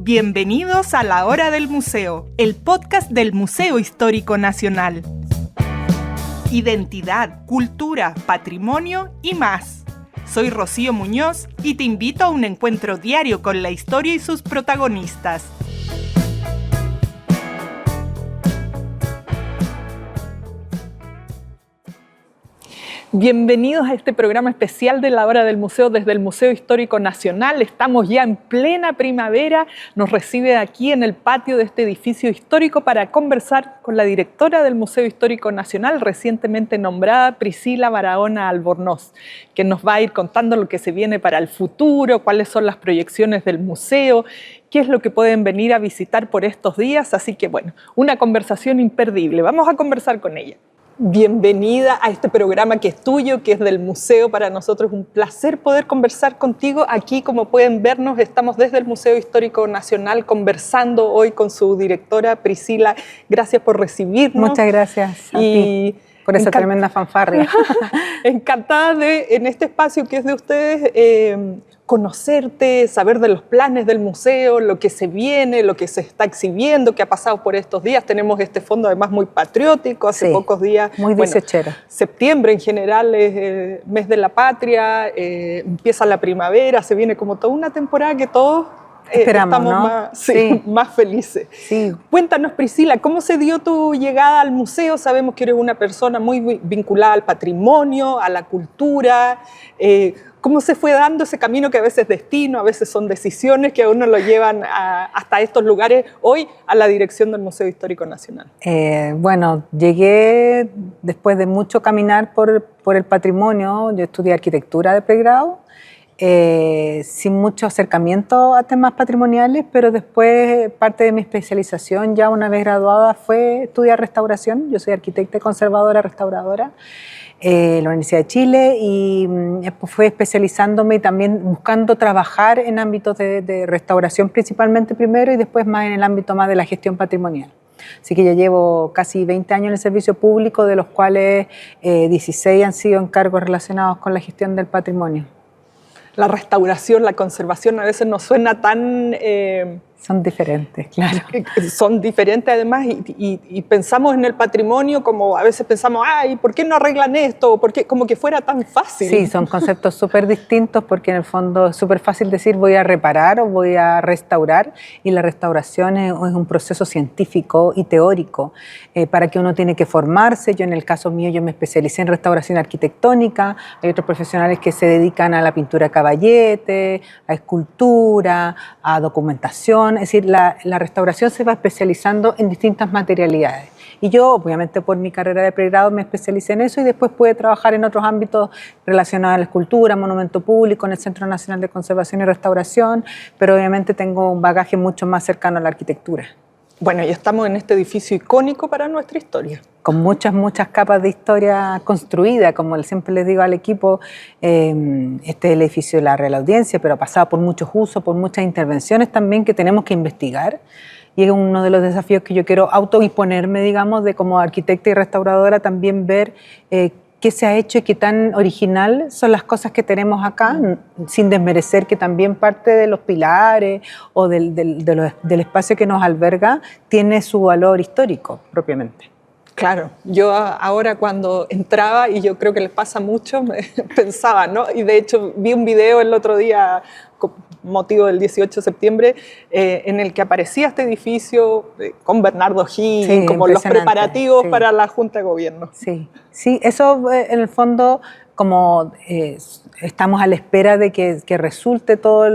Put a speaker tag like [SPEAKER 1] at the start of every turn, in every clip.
[SPEAKER 1] Bienvenidos a La Hora del Museo, el podcast del Museo Histórico Nacional. Identidad, cultura, patrimonio y más. Soy Rocío Muñoz y te invito a un encuentro diario con la historia y sus protagonistas. Bienvenidos a este programa especial de La Hora del Museo desde el Museo Histórico Nacional. Estamos ya en plena primavera. Nos recibe aquí en el patio de este edificio histórico para conversar con la directora del Museo Histórico Nacional, recientemente nombrada Priscila Barahona Albornoz, que nos va a ir contando lo que se viene para el futuro, cuáles son las proyecciones del museo, qué es lo que pueden venir a visitar por estos días. Así que bueno, una conversación imperdible. Vamos a conversar con ella. Bienvenida a este programa que es tuyo, que es del museo. Para nosotros es un placer poder conversar contigo. Aquí, como pueden vernos, estamos desde el Museo Histórico Nacional conversando hoy con su directora Priscila. Gracias por recibirnos.
[SPEAKER 2] Muchas gracias a ti por esa tremenda fanfarria.
[SPEAKER 1] Encantada de, en este espacio que es de ustedes, conocerte, saber de los planes del museo, lo que se viene, lo que se está exhibiendo, qué ha pasado por estos días. Tenemos este fondo además muy patriótico, hace pocos días.
[SPEAKER 2] Muy dieciochero.
[SPEAKER 1] Septiembre en general es mes de la patria, empieza la primavera, se viene como toda una temporada que todos
[SPEAKER 2] esperamos,
[SPEAKER 1] estamos
[SPEAKER 2] ¿no?
[SPEAKER 1] más felices.
[SPEAKER 2] Sí.
[SPEAKER 1] Cuéntanos, Priscila, ¿cómo se dio tu llegada al museo? Sabemos que eres una persona muy vinculada al patrimonio, a la cultura. ¿Cómo se fue dando ese camino que a veces es destino, a veces son decisiones que a uno lo llevan hasta estos lugares, hoy a la dirección del Museo Histórico Nacional?
[SPEAKER 2] Bueno, llegué después de mucho caminar por el patrimonio. Yo estudié arquitectura de pregrado, sin mucho acercamiento a temas patrimoniales, pero después parte de mi especialización, ya una vez graduada, fue estudiar restauración. Yo soy arquitecta y conservadora restauradora en la Universidad de Chile, y fui especializándome y también buscando trabajar en ámbitos de restauración principalmente primero, y después más en el ámbito más de la gestión patrimonial. Así que ya llevo casi 20 años en el servicio público, de los cuales 16 han sido encargos relacionados con la gestión del patrimonio.
[SPEAKER 1] La restauración, la conservación a veces no suena tan...
[SPEAKER 2] Son diferentes, claro.
[SPEAKER 1] Son diferentes además, y pensamos en el patrimonio como a veces pensamos, ay, ¿por qué no arreglan esto? ¿Por qué? Como que fuera tan fácil.
[SPEAKER 2] Sí, son conceptos súper distintos, porque en el fondo es súper fácil decir voy a reparar o voy a restaurar, y la restauración es un proceso científico y teórico para que uno tiene que formarse. Yo en el caso mío, yo me especialicé en restauración arquitectónica. Hay otros profesionales que se dedican a la pintura caballete, a escultura, a documentación. Es decir, la restauración se va especializando en distintas materialidades. Y yo, obviamente, por mi carrera de pregrado me especialicé en eso, y después pude trabajar en otros ámbitos relacionados a la escultura, monumento público, en el Centro Nacional de Conservación y Restauración, pero obviamente tengo un bagaje mucho más cercano a la arquitectura.
[SPEAKER 1] Bueno, ya estamos en este edificio icónico para nuestra historia.
[SPEAKER 2] Con muchas capas de historia construida, como siempre les digo al equipo, este es el edificio de la Real Audiencia, pero ha pasado por muchos usos, por muchas intervenciones también que tenemos que investigar, y es uno de los desafíos que yo quiero autoimponerme, digamos, de como arquitecta y restauradora, también ver qué se ha hecho y qué tan original son las cosas que tenemos acá, sin desmerecer que también parte de los pilares o del espacio que nos alberga tiene su valor histórico propiamente.
[SPEAKER 1] Claro, yo ahora cuando entraba, y yo creo que les pasa mucho, pensaba, ¿no? Y de hecho vi un video el otro día, con motivo del 18 de septiembre, en el que aparecía este edificio con Bernardo O'Higgins, sí, como los preparativos, sí, para la Junta de Gobierno.
[SPEAKER 2] Sí, sí, eso en el fondo, como estamos a la espera de que resulte todas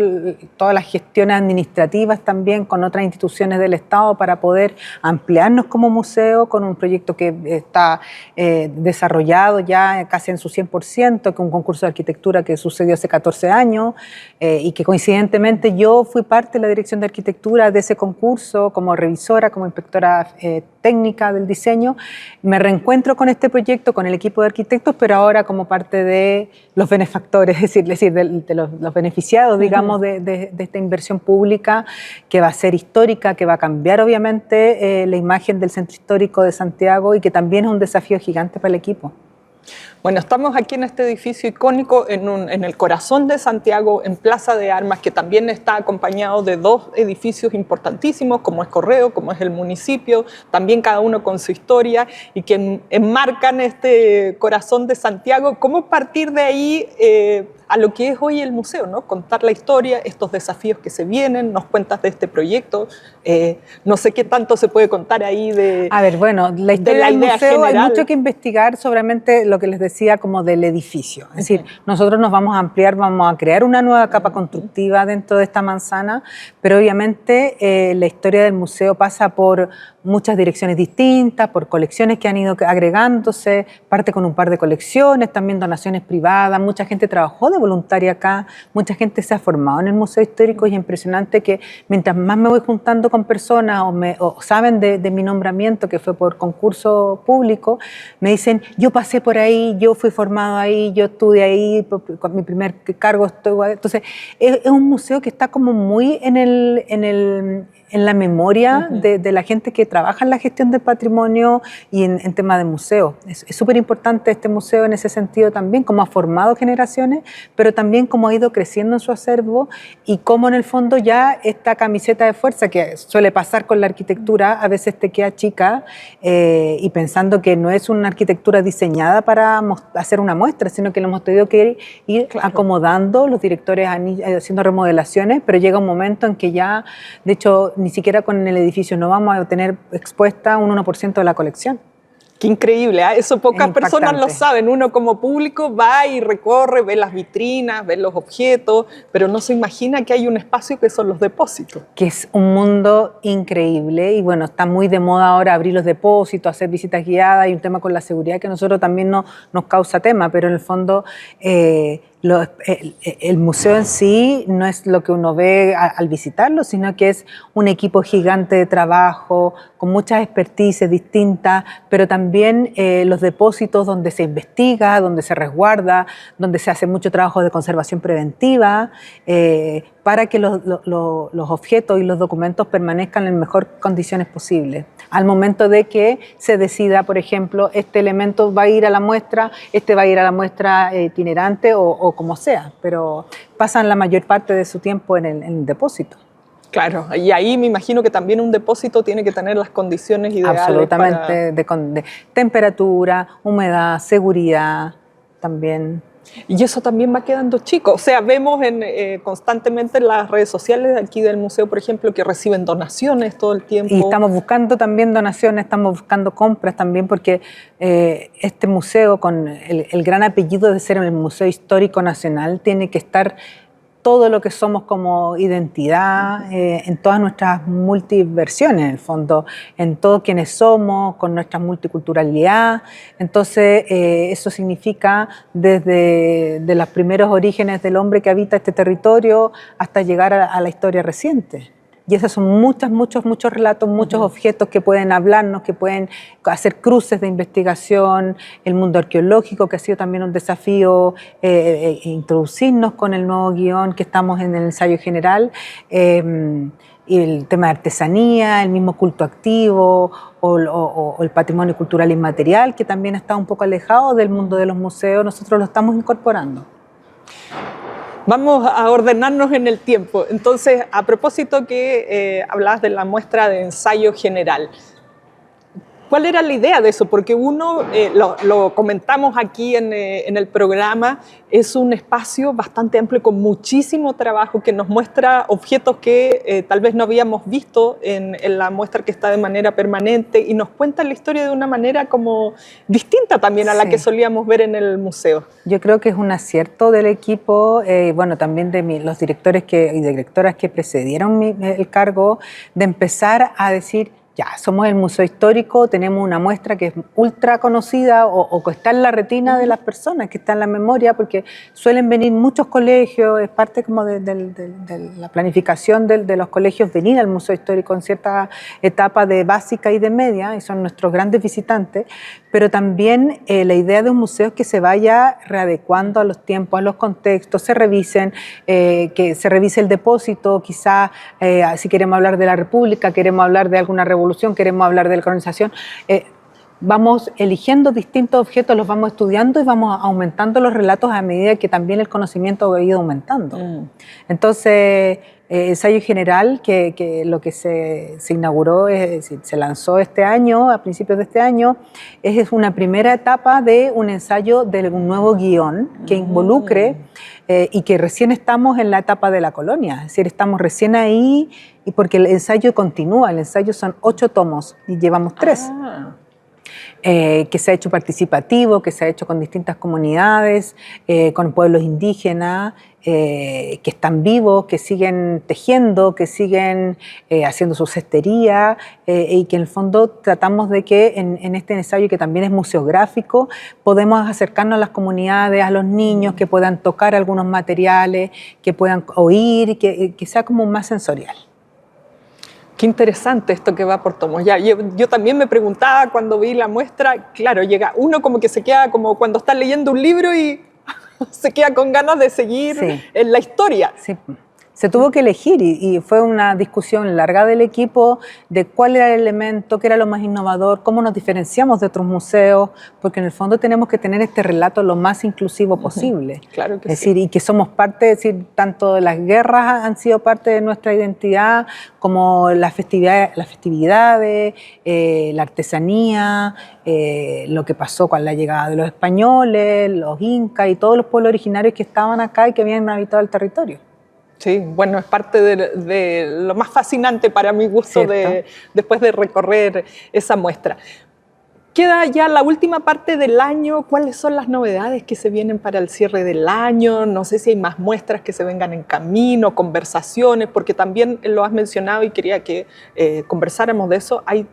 [SPEAKER 2] las gestiones administrativas también con otras instituciones del Estado para poder ampliarnos como museo con un proyecto que está desarrollado ya casi en su 100%, que es un concurso de arquitectura que sucedió hace 14 años y que coincidentemente yo fui parte de la dirección de arquitectura de ese concurso como revisora, como inspectora técnica del diseño. Me reencuentro con este proyecto, con el equipo de arquitectos, pero ahora como parte de los benefactores, es decir, de los beneficiados, digamos, de esta inversión pública que va a ser histórica, que va a cambiar obviamente la imagen del Centro Histórico de Santiago, y que también es un desafío gigante para el equipo.
[SPEAKER 1] Bueno, estamos aquí en este edificio icónico, en el corazón de Santiago, en Plaza de Armas, que también está acompañado de dos edificios importantísimos, como es Correo, como es el municipio, también cada uno con su historia, y que enmarcan este corazón de Santiago. ¿Cómo partir de ahí a lo que es hoy el museo, ¿no? Contar la historia, estos desafíos que se vienen, nos cuentas de este proyecto, no sé qué tanto se puede contar ahí de...
[SPEAKER 2] A ver, bueno, la historia del museo hay mucho que investigar, solamente lo que les decía como del edificio. Es decir, nosotros nos vamos a ampliar, vamos a crear una nueva capa constructiva dentro de esta manzana, pero obviamente la historia del museo pasa por muchas direcciones distintas, por colecciones que han ido agregándose, parte con un par de colecciones, también donaciones privadas, mucha gente trabajó de voluntaria acá, mucha gente se ha formado en el Museo Histórico y es impresionante que mientras más me voy juntando con personas o saben de mi nombramiento, que fue por concurso público, me dicen, yo pasé por ahí, yo fui formado ahí, yo estudié ahí, con mi primer cargo estuve. Entonces, es un museo que está como muy en la memoria de la gente que trabaja en la gestión del patrimonio y en tema de museo. Es súper importante este museo en ese sentido también, como ha formado generaciones, pero también como ha ido creciendo en su acervo y cómo en el fondo ya esta camiseta de fuerza que suele pasar con la arquitectura, a veces te queda chica y pensando que no es una arquitectura diseñada para hacer una muestra, sino que lo hemos tenido que ir acomodando, los directores han ido haciendo remodelaciones, pero llega un momento en que ya, de hecho, ni siquiera con el edificio no vamos a tener expuesta un 1% de la colección.
[SPEAKER 1] Qué increíble, ¿eh? Eso pocas personas lo saben. Uno como público va y recorre, ve las vitrinas, ve los objetos, pero no se imagina que hay un espacio que son los depósitos.
[SPEAKER 2] Que es un mundo increíble y bueno, está muy de moda ahora abrir los depósitos, hacer visitas guiadas y un tema con la seguridad que a nosotros también nos causa tema, pero en el fondo el museo en sí no es lo que uno ve al visitarlo, sino que es un equipo gigante de trabajo, con muchas expertices distintas, pero también los depósitos donde se investiga, donde se resguarda, donde se hace mucho trabajo de conservación preventiva, para que los objetos y los documentos permanezcan en las mejores condiciones posibles. Al momento de que se decida, por ejemplo, este elemento va a ir a la muestra, este va a ir a la muestra itinerante o como sea, pero pasan la mayor parte de su tiempo en el depósito.
[SPEAKER 1] Claro, y ahí me imagino que también un depósito tiene que tener las condiciones ideales.
[SPEAKER 2] Absolutamente, de temperatura, humedad, seguridad también.
[SPEAKER 1] Y eso también va quedando chico. O sea, vemos constantemente en las redes sociales de aquí del museo, por ejemplo, que reciben donaciones todo el tiempo.
[SPEAKER 2] Y estamos buscando también donaciones, estamos buscando compras también, porque este museo, con el gran apellido de ser el Museo Histórico Nacional, tiene que estar todo lo que somos como identidad en todas nuestras multiversiones, en el fondo, en todo quienes somos, con nuestra multiculturalidad. Entonces, eso significa desde los primeros orígenes del hombre que habita este territorio hasta llegar a la historia reciente. Y esos son muchos relatos, muchos objetos que pueden hablarnos, que pueden hacer cruces de investigación, el mundo arqueológico, que ha sido también un desafío, introducirnos con el nuevo guión que estamos en el ensayo general, y el tema de artesanía, el mismo culto activo o el patrimonio cultural inmaterial, que también está un poco alejado del mundo de los museos, nosotros lo estamos incorporando.
[SPEAKER 1] Vamos a ordenarnos en el tiempo. Entonces, a propósito que hablabas de la muestra de ensayo general, ¿cuál era la idea de eso? Porque uno, lo comentamos aquí en el programa, es un espacio bastante amplio con muchísimo trabajo que nos muestra objetos que tal vez no habíamos visto en la muestra que está de manera permanente y nos cuenta la historia de una manera como distinta también a la que solíamos ver en el museo.
[SPEAKER 2] Yo creo que es un acierto del equipo, bueno, también de los directores y directoras que precedieron el cargo, de empezar a decir, ya, somos el Museo Histórico, tenemos una muestra que es ultra conocida o que está en la retina de las personas, que está en la memoria, porque suelen venir muchos colegios, es parte como de la planificación de los colegios venir al Museo Histórico en cierta etapa de básica y de media, y son nuestros grandes visitantes, pero también la idea de un museo es que se vaya readecuando a los tiempos, a los contextos, se revisen, que se revise el depósito, quizás si queremos hablar de la República, queremos hablar de alguna revolución, queremos hablar de la colonización, vamos eligiendo distintos objetos, los vamos estudiando y vamos aumentando los relatos a medida que también el conocimiento ha ido aumentando. Entonces, ensayo general, que lo que se inauguró, es decir, se lanzó este año, a principios de este año, es una primera etapa de un ensayo de un nuevo guión que involucre y que recién estamos en la etapa de la colonia, es decir, estamos recién ahí y porque el ensayo continúa, el ensayo son 8 tomos y llevamos 3. Que se ha hecho participativo, que se ha hecho con distintas comunidades, con pueblos indígenas, que están vivos, que siguen tejiendo, que siguen haciendo su cestería y que en el fondo tratamos de que en este ensayo, que también es museográfico, podemos acercarnos a las comunidades, a los niños, que puedan tocar algunos materiales, que puedan oír, que sea como más sensorial.
[SPEAKER 1] Qué interesante esto que va por tomos. Ya, yo también me preguntaba cuando vi la muestra, claro, llega uno como que se queda como cuando está leyendo un libro y se queda con ganas de seguir en la historia.
[SPEAKER 2] Sí. Se tuvo que elegir y fue una discusión larga del equipo de cuál era el elemento, qué era lo más innovador, cómo nos diferenciamos de otros museos, porque en el fondo tenemos que tener este relato lo más inclusivo posible.
[SPEAKER 1] Claro que
[SPEAKER 2] es decir, y que somos parte, es decir, tanto de las guerras han sido parte de nuestra identidad, como las festividades, la artesanía, lo que pasó con la llegada de los españoles, los incas y todos los pueblos originarios que estaban acá y que habían habitado el territorio.
[SPEAKER 1] Sí, bueno, es parte de lo más fascinante para mi gusto después de recorrer esa muestra. Queda ya la última parte del año. ¿Cuáles son las novedades que se vienen para el cierre del año? No sé si hay más muestras que se vengan en camino, conversaciones, porque también lo has mencionado y quería que conversáramos de eso. Hay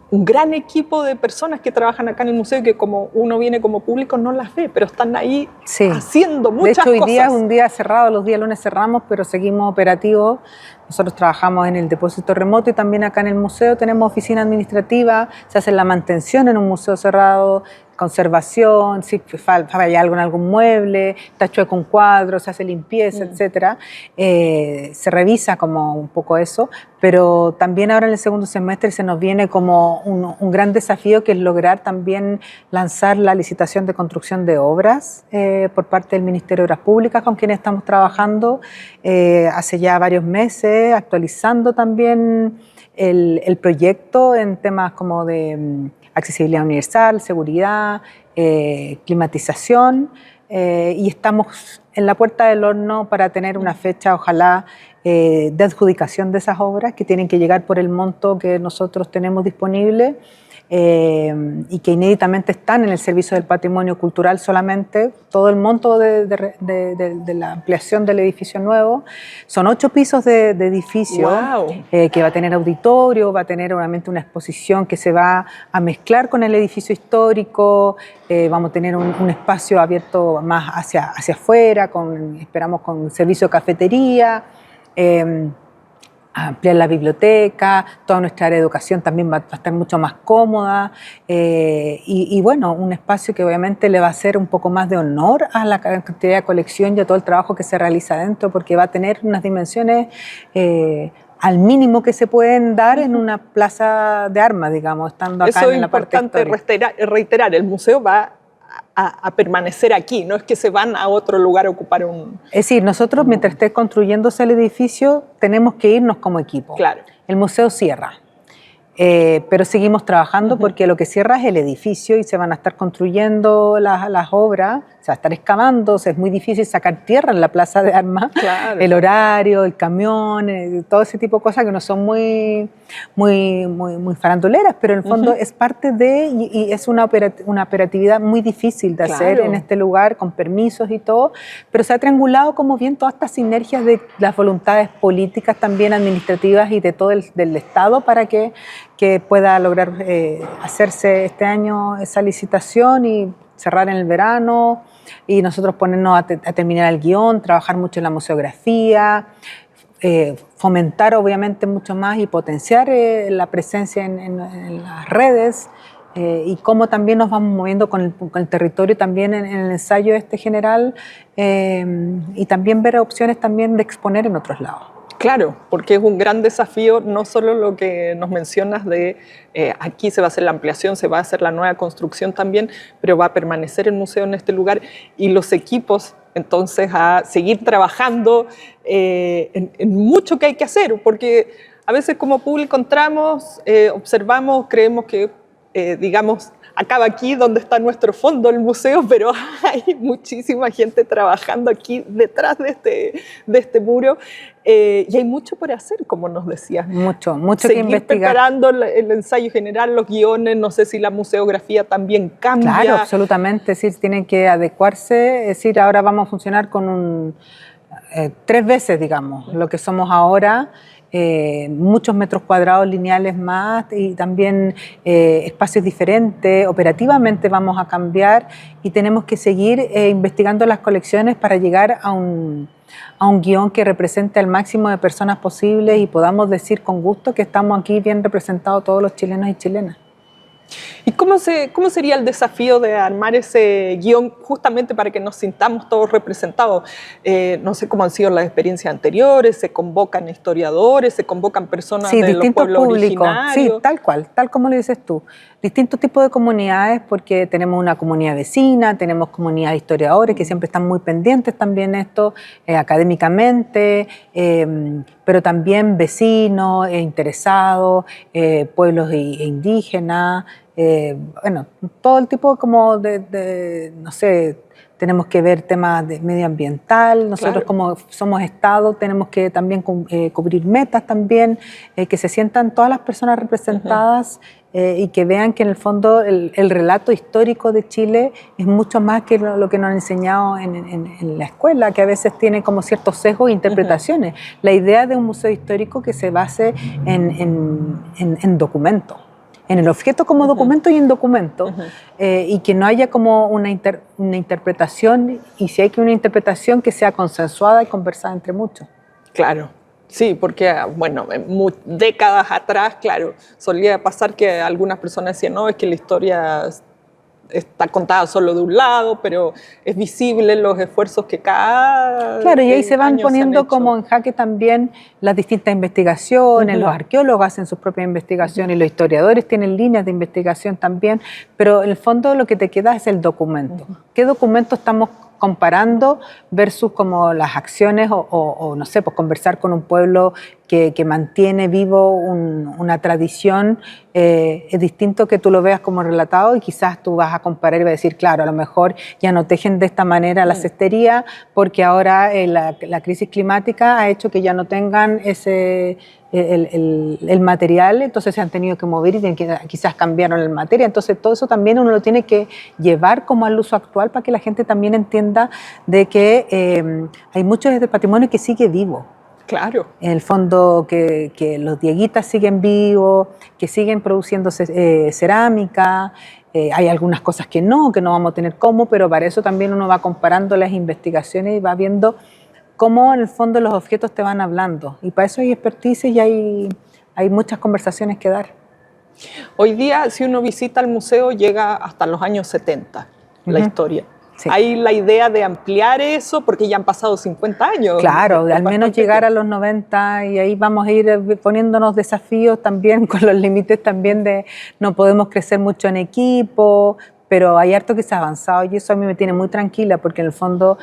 [SPEAKER 1] un gran equipo de personas que trabajan acá en el museo y que como uno viene como público no las ve, pero están ahí haciendo muchas cosas.
[SPEAKER 2] De hecho, hoy día es un día cerrado, los días lunes cerramos, pero seguimos operativos. Nosotros trabajamos en el depósito remoto y también acá en el museo tenemos oficina administrativa, se hace la mantención en un museo cerrado, conservación, si falla algo en algún mueble, está chueco un cuadro, se hace limpieza, etcétera. Se revisa como un poco eso, pero también ahora en el segundo semestre se nos viene como un gran desafío, que es lograr también lanzar la licitación de construcción de obras por parte del Ministerio de Obras Públicas, con quienes estamos trabajando hace ya varios meses, actualizando también el proyecto en temas como de accesibilidad universal, seguridad, climatización, y estamos en la puerta del horno para tener una fecha, ojalá, de adjudicación de esas obras que tienen que llegar por el monto que nosotros tenemos disponible y que inéditamente están en el servicio del patrimonio cultural solamente. Todo el monto de la ampliación del edificio nuevo son 8 pisos de edificio.
[SPEAKER 1] Wow.
[SPEAKER 2] Que va a tener auditorio, va a tener obviamente una exposición que se va a mezclar con el edificio histórico, vamos a tener un espacio abierto más hacia afuera, esperamos con servicio de cafetería, ampliar la biblioteca, toda nuestra área de educación también va a estar mucho más cómoda y bueno, un espacio que obviamente le va a hacer un poco más de honor a la cantidad de colección y a todo el trabajo que se realiza adentro, porque va a tener unas dimensiones al mínimo que se pueden dar en una plaza de armas, digamos, estando acá en la parte histórica.
[SPEAKER 1] Eso es importante reiterar, el museo va a permanecer aquí, no es que se van a otro lugar a ocupar un...
[SPEAKER 2] Es decir, nosotros mientras esté construyéndose el edificio tenemos que irnos como equipo.
[SPEAKER 1] Claro.
[SPEAKER 2] El museo cierra, pero seguimos trabajando porque lo que cierra es el edificio y se van a estar construyendo las obras, se va a estar excavando, es muy difícil sacar tierra en la plaza de armas,
[SPEAKER 1] claro.
[SPEAKER 2] El horario, el camión, todo ese tipo de cosas que no son muy faranduleras, pero en el fondo es parte de, y es una operatividad muy difícil de hacer en este lugar, con permisos y todo, pero se ha triangulado como bien todas estas sinergias de las voluntades políticas también administrativas y de todo del Estado para que pueda lograr hacerse este año esa licitación y cerrar en el verano y nosotros ponernos a terminar el guión, trabajar mucho en la museografía, fomentar obviamente mucho más y potenciar la presencia en las redes y cómo también nos vamos moviendo con el territorio también en el ensayo general y también ver opciones también de exponer en otros lados.
[SPEAKER 1] Claro, porque es un gran desafío, no solo lo que nos mencionas de aquí se va a hacer la ampliación, se va a hacer la nueva construcción también, pero va a permanecer el museo en este lugar y los equipos, entonces, a seguir trabajando en mucho que hay que hacer, porque a veces como público entramos, observamos, creemos que, digamos, acaba aquí donde está nuestro fondo, el museo, pero hay muchísima gente trabajando aquí detrás de este muro y hay mucho por hacer, como nos decías.
[SPEAKER 2] Mucho
[SPEAKER 1] Seguir
[SPEAKER 2] que investigar.
[SPEAKER 1] preparando el ensayo general, los guiones, no sé si la museografía también cambia.
[SPEAKER 2] Claro, absolutamente, es decir, tienen que adecuarse, es decir, ahora vamos a funcionar con 3 veces, digamos, lo que somos ahora. Muchos metros cuadrados lineales más y también espacios diferentes. Operativamente vamos a cambiar y tenemos que seguir investigando las colecciones para llegar a un guión que represente al máximo de personas posibles y podamos decir con gusto que estamos aquí bien representados todos los chilenos y chilenas.
[SPEAKER 1] ¿Y cómo sería el desafío de armar ese guión justamente para que nos sintamos todos representados? No sé cómo han sido las experiencias anteriores, se convocan historiadores, se convocan personas de los pueblos originarios.
[SPEAKER 2] Sí, tal cual, tal como lo dices tú. Distintos tipos de comunidades porque tenemos una comunidad vecina, tenemos comunidad de historiadores que siempre están muy pendientes también de esto, académicamente, pero también vecinos, interesados, pueblos indígenas, bueno, todo el tipo como no sé, tenemos que ver temas de medioambiental, nosotros como somos Estado tenemos que también cubrir metas también, que se sientan todas las personas representadas y que vean que en el fondo el relato histórico de Chile es mucho más que lo que nos han enseñado en la escuela, que a veces tiene como ciertos sesgos e interpretaciones. La idea de un museo histórico que se base en documentos, en el objeto como documento y en documento, y que no haya como una interpretación, y si hay que una interpretación que sea consensuada y conversada entre muchos.
[SPEAKER 1] Claro, sí, porque, bueno, décadas atrás, claro, solía pasar que algunas personas decían, no, es que la historia está contada solo de un lado, pero es visible los esfuerzos que cada
[SPEAKER 2] Claro, y ahí se van poniendo
[SPEAKER 1] hecho.
[SPEAKER 2] como en jaque también las distintas investigaciones, los arqueólogos hacen sus propias investigaciones, los historiadores tienen líneas de investigación también, pero en el fondo lo que te queda es el documento. ¿Qué documento estamos comparando versus como las acciones o no sé, pues conversar con un pueblo que mantiene vivo una tradición? Es distinto que tú lo veas como relatado y quizás tú vas a comparar y vas a decir, claro, a lo mejor ya no tejen de esta manera la cestería porque ahora la crisis climática ha hecho que ya no tengan el material, entonces se han tenido que mover y quizás cambiaron el materia, entonces todo eso también uno lo tiene que llevar como al uso actual para que la gente también entienda de que hay mucho de este patrimonio que sigue vivo.
[SPEAKER 1] Claro.
[SPEAKER 2] En el fondo que los dieguitas siguen vivos, que siguen produciendo cerámica, hay algunas cosas que no vamos a tener cómo, pero para eso también uno va comparando las investigaciones y va viendo cómo en el fondo los objetos te van hablando. Y para eso hay expertices y hay muchas conversaciones que dar.
[SPEAKER 1] Hoy día, si uno visita el museo, llega hasta los años 70, la historia. Sí. Hay la idea de ampliar eso porque ya han pasado 50 años.
[SPEAKER 2] Claro, al menos llegar a los 90 y ahí vamos a ir poniéndonos desafíos también con los límites también de no podemos crecer mucho en equipo, pero hay harto que se ha avanzado y eso a mí me tiene muy tranquila porque en el fondo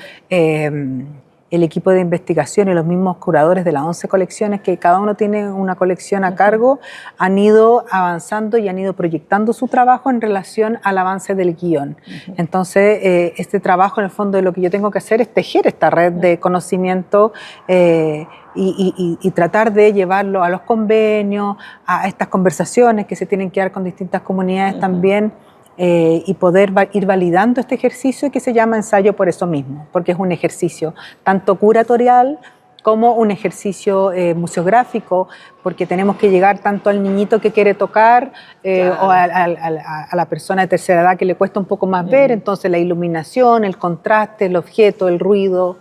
[SPEAKER 2] el equipo de investigación y los mismos curadores de las 11 colecciones, que cada uno tiene una colección a cargo, han ido avanzando y han ido proyectando su trabajo en relación al avance del guión. Entonces, este trabajo en el fondo de lo que yo tengo que hacer es tejer esta red de conocimiento y tratar de llevarlo a los convenios, a estas conversaciones que se tienen que dar con distintas comunidades también, y poder ir validando este ejercicio que se llama ensayo por eso mismo, porque es un ejercicio tanto curatorial como un ejercicio museográfico, porque tenemos que llegar tanto al niñito que quiere tocar o a la persona de tercera edad que le cuesta un poco más ver, entonces la iluminación, el contraste, el objeto, el ruido.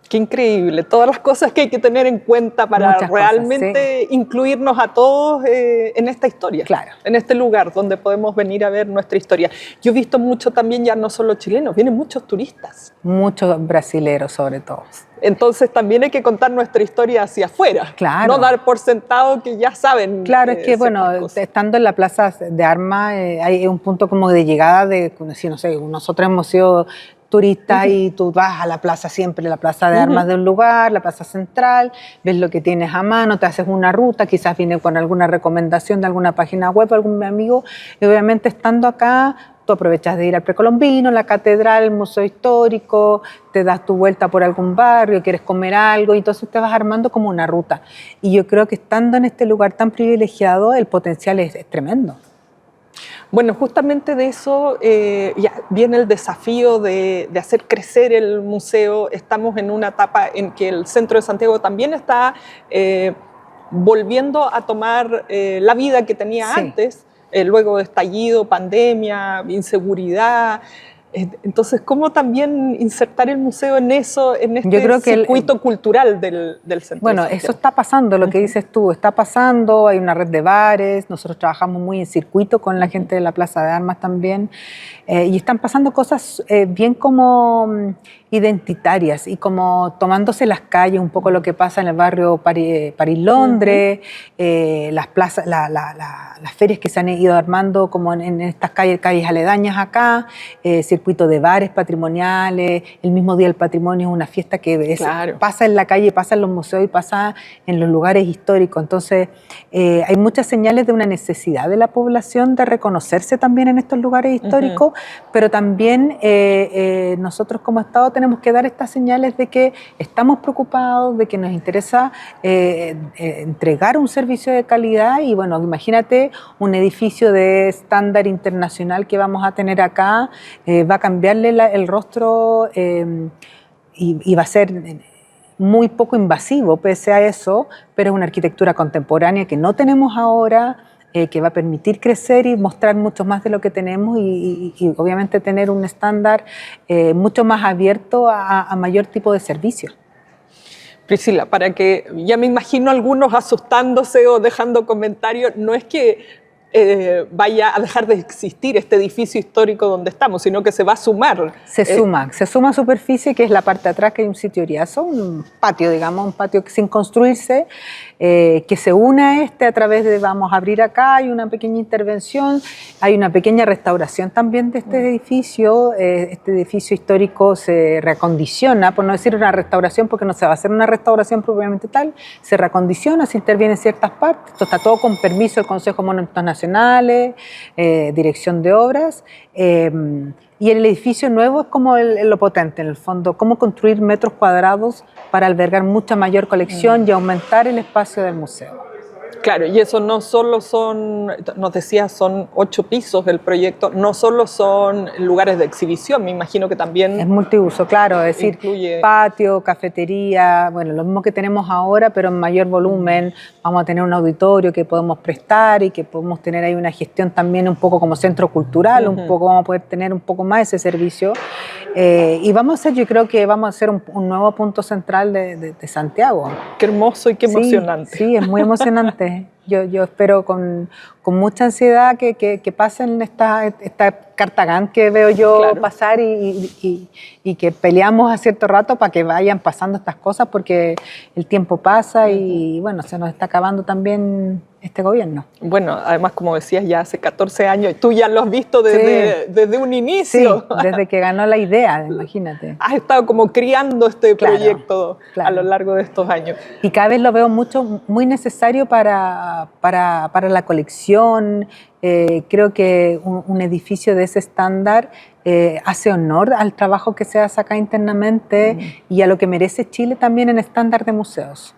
[SPEAKER 1] Qué increíble, todas las cosas que hay que tener en cuenta para
[SPEAKER 2] Muchas
[SPEAKER 1] realmente
[SPEAKER 2] cosas, sí.
[SPEAKER 1] incluirnos a todos en esta historia,
[SPEAKER 2] Claro.
[SPEAKER 1] en este lugar donde podemos venir a ver nuestra historia. Yo he visto mucho también, ya no solo chilenos, vienen muchos turistas.
[SPEAKER 2] Muchos brasileros sobre todo.
[SPEAKER 1] Entonces también hay que contar nuestra historia hacia afuera,
[SPEAKER 2] Claro.
[SPEAKER 1] no dar por sentado que ya saben.
[SPEAKER 2] Claro, es que bueno, estando en la plaza de armas hay un punto como de llegada de, si no sé, nosotros hemos sido turistas y tú vas a la plaza siempre, la plaza de armas de un lugar, la plaza central, ves lo que tienes a mano, te haces una ruta, quizás viene con alguna recomendación de alguna página web, algún amigo, y obviamente estando acá, tú aprovechas de ir al Precolombino, la catedral, el museo histórico, te das tu vuelta por algún barrio, quieres comer algo, y entonces te vas armando como una ruta. Y yo creo que estando en este lugar tan privilegiado, el potencial es tremendo.
[SPEAKER 1] Bueno, justamente de eso ya viene el desafío de hacer crecer el museo. Estamos en una etapa en que el centro de Santiago también está volviendo a tomar la vida que tenía antes, luego de estallido, pandemia, inseguridad. Entonces, ¿cómo también insertar el museo en eso, en este circuito cultural del centro?
[SPEAKER 2] Bueno, eso está pasando, lo que dices tú, está pasando, hay una red de bares, nosotros trabajamos muy en circuito con la gente de la Plaza de Armas también, y están pasando cosas bien como identitarias y como tomándose las calles, un poco lo que pasa en el barrio París-Londres, las plazas, las ferias que se han ido armando como en estas calles aledañas acá, circuito de bares patrimoniales, el mismo Día del Patrimonio es una fiesta que pasa en la calle, pasa en los museos y pasa en los lugares históricos. Entonces hay muchas señales de una necesidad de la población de reconocerse también en estos lugares históricos, pero también nosotros como Estado tenemos que dar estas señales de que estamos preocupados, de que nos interesa entregar un servicio de calidad y bueno, imagínate un edificio de estándar internacional que vamos a tener acá, va a cambiarle el rostro y va a ser muy poco invasivo pese a eso, pero es una arquitectura contemporánea que no tenemos ahora, que va a permitir crecer y mostrar mucho más de lo que tenemos y obviamente tener un estándar mucho más abierto a mayor tipo de servicios.
[SPEAKER 1] Priscila, para que ya me imagino algunos asustándose o dejando comentarios, no es que vaya a dejar de existir este edificio histórico donde estamos, sino que se va a sumar.
[SPEAKER 2] Se suma a superficie, que es la parte de atrás, que hay un sitio Oriazo, un patio, digamos, un patio sin construirse, que se une a través de, vamos a abrir acá, hay una pequeña intervención, hay una pequeña restauración también de este edificio histórico se reacondiciona, por no decir una restauración, porque no se va a hacer una restauración propiamente tal, se reacondiciona, se interviene en ciertas partes, esto está todo con permiso del Consejo de Monumentos Nacionales, Dirección de Obras, y el edificio nuevo es como lo potente en el fondo, cómo construir metros cuadrados para albergar mucha mayor colección y aumentar el espacio del museo.
[SPEAKER 1] Claro, y eso no solo son, nos decías, son 8 pisos el proyecto, no solo son lugares de exhibición, me imagino que también...
[SPEAKER 2] Es multiuso, claro, es decir, patio, cafetería, bueno, lo mismo que tenemos ahora, pero en mayor volumen. Vamos a tener un auditorio que podemos prestar y que podemos tener ahí una gestión también un poco como centro cultural, un poco vamos a poder tener un poco más ese servicio. Y vamos a hacer, yo creo que vamos a hacer un nuevo punto central de Santiago.
[SPEAKER 1] Qué hermoso y qué emocionante.
[SPEAKER 2] Sí, es muy emocionante. Yo espero con mucha ansiedad que pasen esta Cartagán que veo yo pasar y que peleamos a cierto rato para que vayan pasando estas cosas porque el tiempo pasa y bueno, se nos está acabando también este gobierno.
[SPEAKER 1] Bueno, además como decías ya hace 14 años, tú ya lo has visto desde un inicio.
[SPEAKER 2] Sí, desde que ganó la idea, imagínate.
[SPEAKER 1] Has estado como criando este proyecto a lo largo de estos años.
[SPEAKER 2] Y cada vez lo veo muy necesario para la colección. Creo que un edificio de ese estándar hace honor al trabajo que se hace acá internamente y a lo que merece Chile también en estándar de museos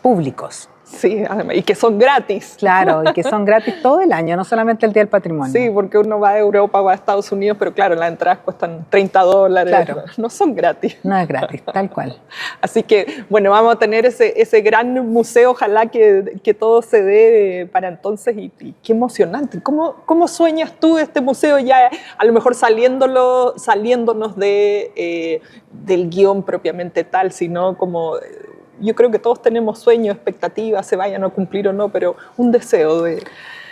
[SPEAKER 2] públicos.
[SPEAKER 1] Sí, además, y que son gratis.
[SPEAKER 2] Claro, y que son gratis todo el año, no solamente el Día del Patrimonio.
[SPEAKER 1] Sí, porque uno va a Europa, va a Estados Unidos, pero claro, las entradas cuestan $30,
[SPEAKER 2] Claro.
[SPEAKER 1] no son gratis.
[SPEAKER 2] No es gratis, tal cual.
[SPEAKER 1] Así que, bueno, vamos a tener ese gran museo, ojalá que todo se dé para entonces, y qué emocionante. ¿Cómo sueñas tú este museo ya, a lo mejor saliéndonos del guión propiamente tal, sino como... Yo creo que todos tenemos sueños, expectativas, se vayan a cumplir o no, pero un deseo de...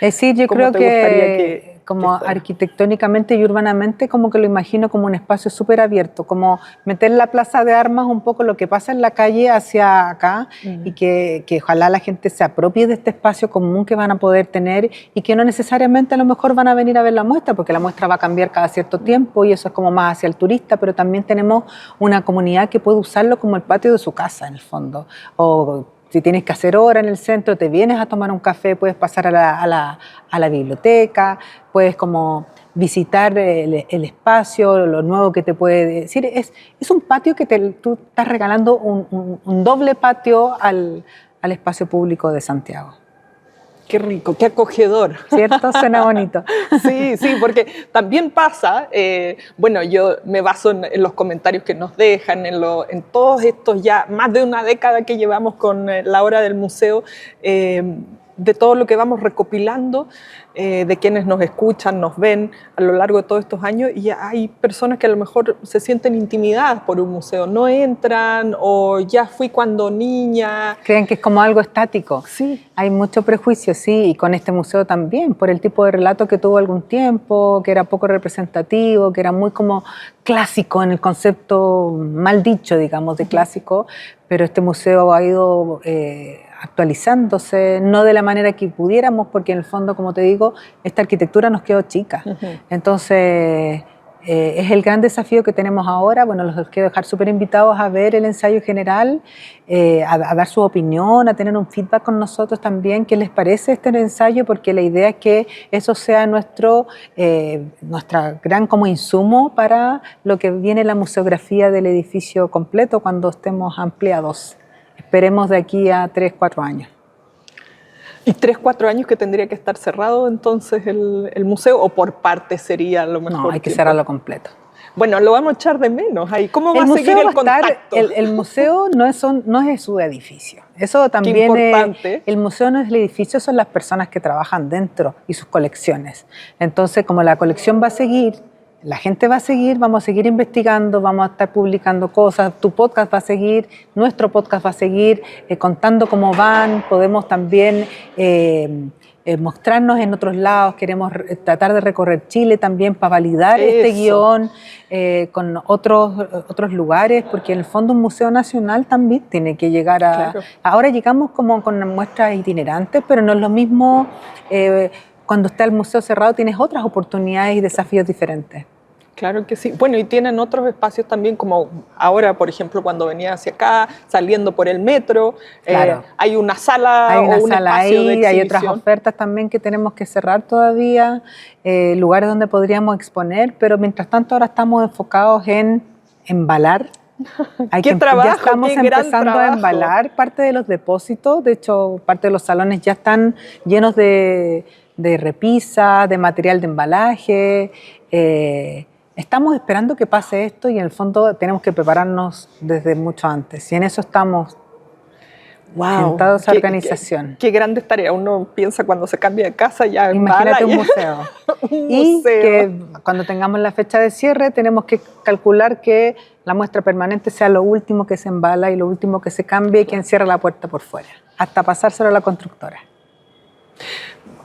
[SPEAKER 2] Es decir, yo creo que como arquitectónicamente y urbanamente como que lo imagino como un espacio súper abierto, como meter la plaza de armas un poco lo que pasa en la calle hacia acá y que ojalá la gente se apropie de este espacio común que van a poder tener y que no necesariamente a lo mejor van a venir a ver la muestra, porque la muestra va a cambiar cada cierto tiempo y eso es como más hacia el turista, pero también tenemos una comunidad que puede usarlo como el patio de su casa en el fondo, o si tienes que hacer hora en el centro, te vienes a tomar un café, puedes pasar a la biblioteca, puedes como visitar el espacio, lo nuevo que te puede decir. Es un patio que tú estás regalando un doble patio al espacio público de Santiago.
[SPEAKER 1] Qué rico, qué acogedor.
[SPEAKER 2] ¿Cierto? Suena bonito.
[SPEAKER 1] Sí, porque también pasa, bueno, yo me baso en los comentarios que nos dejan, en todos estos ya más de una década que llevamos con la hora del museo, de todo lo que vamos recopilando, de quienes nos escuchan, nos ven a lo largo de todos estos años, y hay personas que a lo mejor se sienten intimidadas por un museo, no entran, o ya fui cuando niña.
[SPEAKER 2] Creen que es como algo estático.
[SPEAKER 1] Sí.
[SPEAKER 2] Hay mucho prejuicio, sí, y con este museo también, por el tipo de relato que tuvo algún tiempo, que era poco representativo, que era muy como clásico en el concepto mal dicho, digamos, de clásico, pero este museo ha ido actualizándose, no de la manera que pudiéramos, porque en el fondo, como te digo, esta arquitectura nos quedó chica. Entonces, es el gran desafío que tenemos ahora. Bueno, los quiero dejar súper invitados a ver el ensayo general, a dar su opinión, a tener un feedback con nosotros también, qué les parece este ensayo, porque la idea es que eso sea nuestra gran como insumo para lo que viene la museografía del edificio completo cuando estemos ampliados. Esperemos de aquí a 3-4 años.
[SPEAKER 1] ¿Y 3-4 años que tendría que estar cerrado entonces el museo, o por parte sería lo mejor?
[SPEAKER 2] No, hay que cerrarlo completo.
[SPEAKER 1] Bueno, lo vamos a echar de menos ahí. ¿Cómo va a seguir el contacto?
[SPEAKER 2] El museo no es su edificio. Eso también
[SPEAKER 1] Qué importante.
[SPEAKER 2] El museo no es el edificio, son las personas que trabajan dentro y sus colecciones. Entonces, como la colección va a seguir, la gente va a seguir, vamos a seguir investigando, vamos a estar publicando cosas, tu podcast va a seguir, nuestro podcast va a seguir, contando cómo van, podemos también mostrarnos en otros lados, queremos tratar de recorrer Chile también para validar este guión con otros lugares, porque en el fondo un museo nacional también tiene que llegar a... Claro. Ahora llegamos como con muestras itinerantes, pero no es lo mismo... cuando está el museo cerrado tienes otras oportunidades y desafíos diferentes.
[SPEAKER 1] Claro que sí. Bueno, y tienen otros espacios también, como ahora, por ejemplo, cuando venía hacia acá, saliendo por el metro, claro. Hay una sala o un espacio de exhibición.
[SPEAKER 2] Hay otras ofertas también que tenemos que cerrar todavía, lugares donde podríamos exponer, pero mientras tanto ahora estamos enfocados en embalar.
[SPEAKER 1] ¡Qué trabajo!
[SPEAKER 2] Ya estamos empezando a embalar parte de los depósitos, de hecho, parte de los salones ya están llenos de repisas, de material de embalaje. Estamos esperando que pase esto y en el fondo tenemos que prepararnos desde mucho antes. Y en eso estamos sentados a organización.
[SPEAKER 1] Qué grande tarea. Uno piensa cuando se cambia de casa ya
[SPEAKER 2] imagínate un museo. Y que cuando tengamos la fecha de cierre tenemos que calcular que la muestra permanente sea lo último que se embala y lo último que se cambie y quien cierra la puerta por fuera, hasta pasárselo a la constructora.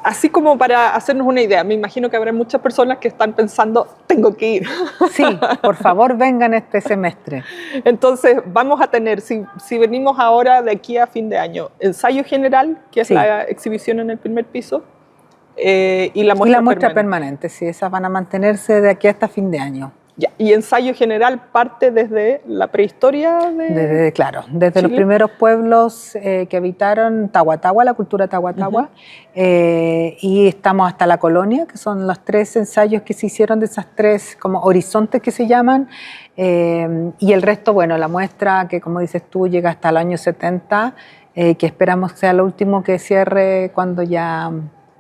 [SPEAKER 1] Así como para hacernos una idea, me imagino que habrá muchas personas que están pensando, tengo que ir.
[SPEAKER 2] Sí, por favor vengan este semestre.
[SPEAKER 1] Entonces vamos a tener, si venimos ahora de aquí a fin de año, ensayo general, que es la exhibición en el primer piso, y la muestra
[SPEAKER 2] permanente. Sí, esas van a mantenerse de aquí hasta fin de año.
[SPEAKER 1] Ya, y ensayo general parte desde la prehistoria
[SPEAKER 2] desde Chile. Los primeros pueblos que habitaron Tahuatahua, la cultura Tahuatahua, y estamos hasta la colonia, que son los 3 ensayos que se hicieron de esas 3 como horizontes que se llaman, y el resto, bueno, la muestra que como dices tú llega hasta el año 70, que esperamos sea lo último que cierre cuando ya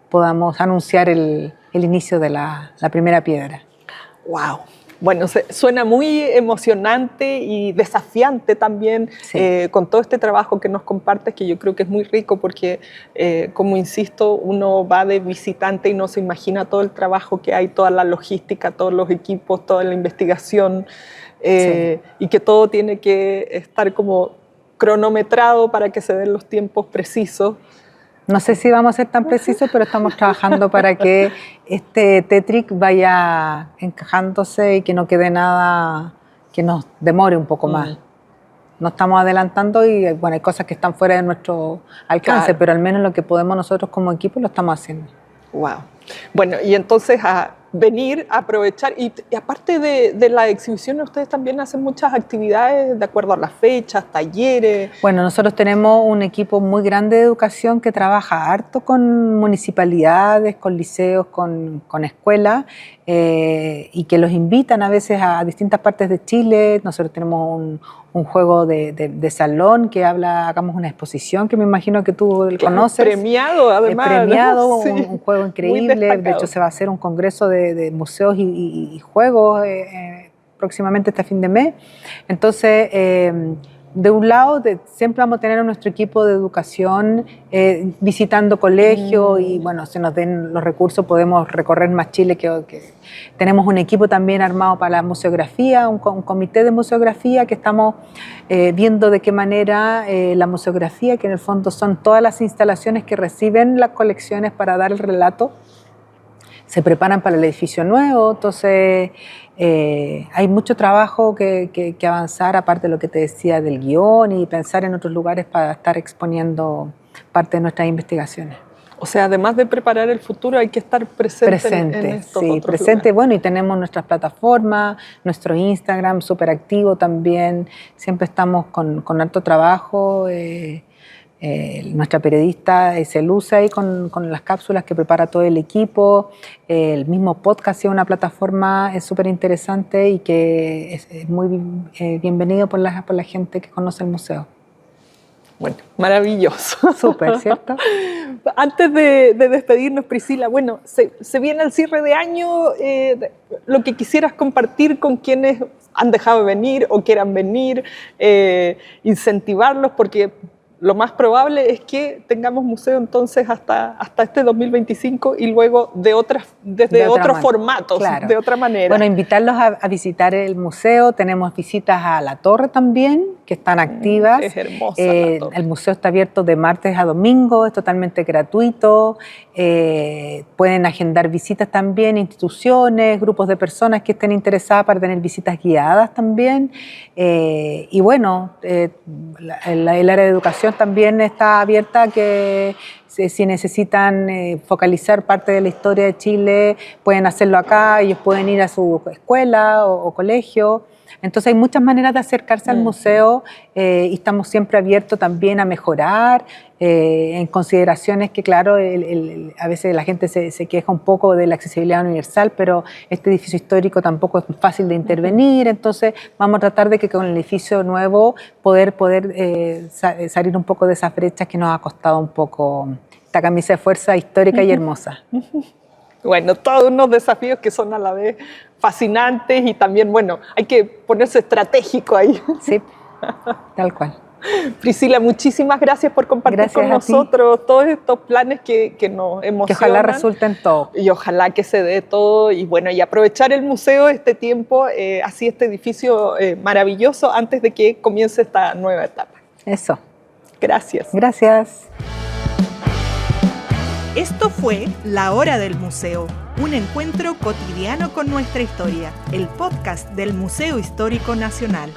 [SPEAKER 2] podamos anunciar el inicio de la primera piedra.
[SPEAKER 1] ¡Wow! Bueno, suena muy emocionante y desafiante también, sí, con todo este trabajo que nos compartes, que yo creo que es muy rico porque, como insisto, uno va de visitante y no se imagina todo el trabajo que hay, toda la logística, todos los equipos, toda la investigación, sí, y que todo tiene que estar como cronometrado para que se den los tiempos precisos.
[SPEAKER 2] No sé si vamos a ser tan precisos, pero estamos trabajando para que este Tetric vaya encajándose y que no quede nada que nos demore un poco más. No estamos adelantando y bueno, hay cosas que están fuera de nuestro alcance, claro, pero al menos lo que podemos nosotros como equipo lo estamos haciendo.
[SPEAKER 1] Wow. Bueno, y entonces a venir, a aprovechar, y aparte de la exhibición, ustedes también hacen muchas actividades de acuerdo a las fechas, talleres.
[SPEAKER 2] Bueno, nosotros tenemos un equipo muy grande de educación que trabaja harto con municipalidades, con liceos, con escuelas, y que los invitan a veces a distintas partes de Chile. Nosotros tenemos un juego de salón que hagamos una exposición que me imagino que tú conoces.
[SPEAKER 1] Premiado, además.
[SPEAKER 2] Premiado, sí, un juego increíble. De hecho, se va a hacer un congreso de museos y juegos próximamente este fin de mes. Entonces, de un lado, siempre vamos a tener a nuestro equipo de educación visitando colegios y bueno, si nos den los recursos podemos recorrer más Chile. Que tenemos un equipo también armado para la museografía, un comité de museografía que estamos viendo de qué manera la museografía, que en el fondo son todas las instalaciones que reciben las colecciones para dar el relato, se preparan para el edificio nuevo. Entonces hay mucho trabajo que avanzar, aparte de lo que te decía del guión y pensar en otros lugares para estar exponiendo parte de nuestras investigaciones.
[SPEAKER 1] O sea, además de preparar el futuro, hay que estar presente en estos
[SPEAKER 2] sí,
[SPEAKER 1] otros
[SPEAKER 2] presente.
[SPEAKER 1] lugares.
[SPEAKER 2] Bueno, y tenemos nuestras plataformas, nuestro Instagram súper activo también. Siempre estamos con harto trabajo. Nuestra periodista se luce ahí con las cápsulas que prepara todo el equipo. El mismo podcast es una plataforma súper interesante y que es muy bienvenido por la gente que conoce el museo.
[SPEAKER 1] Bueno, maravilloso.
[SPEAKER 2] Súper, ¿cierto?
[SPEAKER 1] Antes de despedirnos, Priscila, bueno, se viene el cierre de año, lo que quisieras compartir con quienes han dejado de venir o quieran venir, incentivarlos, porque lo más probable es que tengamos museo entonces hasta este 2025 y luego desde otros formatos, claro, de otra manera.
[SPEAKER 2] Bueno, invitarlos a visitar el museo. Tenemos visitas a la torre también, que están activas.
[SPEAKER 1] Es hermosa la torre.
[SPEAKER 2] El museo está abierto de martes a domingo, es totalmente gratuito. Pueden agendar visitas también, instituciones, grupos de personas que estén interesadas para tener visitas guiadas también. Y bueno, el área de educación también está abierta, que si necesitan focalizar parte de la historia de Chile, pueden hacerlo acá, ellos pueden ir a su escuela o colegio. Entonces hay muchas maneras de acercarse al museo y estamos siempre abiertos también a mejorar en consideraciones que, claro, a veces la gente se queja un poco de la accesibilidad universal, pero este edificio histórico tampoco es fácil de intervenir. Entonces vamos a tratar de que con el edificio nuevo poder salir un poco de esas brechas que nos ha costado un poco esta camisa de fuerza histórica y hermosa.
[SPEAKER 1] Bueno, todos unos desafíos que son a la vez fascinantes y también, bueno, hay que ponerse estratégico ahí.
[SPEAKER 2] Sí, tal cual.
[SPEAKER 1] Priscila, muchísimas gracias por compartir con nosotros todos estos planes que nos emocionan.
[SPEAKER 2] Que ojalá resulten todo.
[SPEAKER 1] Y ojalá que se dé todo y bueno, y aprovechar el museo este tiempo, así este edificio maravilloso antes de que comience esta nueva etapa.
[SPEAKER 2] Eso.
[SPEAKER 1] Gracias.
[SPEAKER 2] Gracias.
[SPEAKER 3] Esto fue La Hora del Museo, un encuentro cotidiano con nuestra historia, el podcast del Museo Histórico Nacional.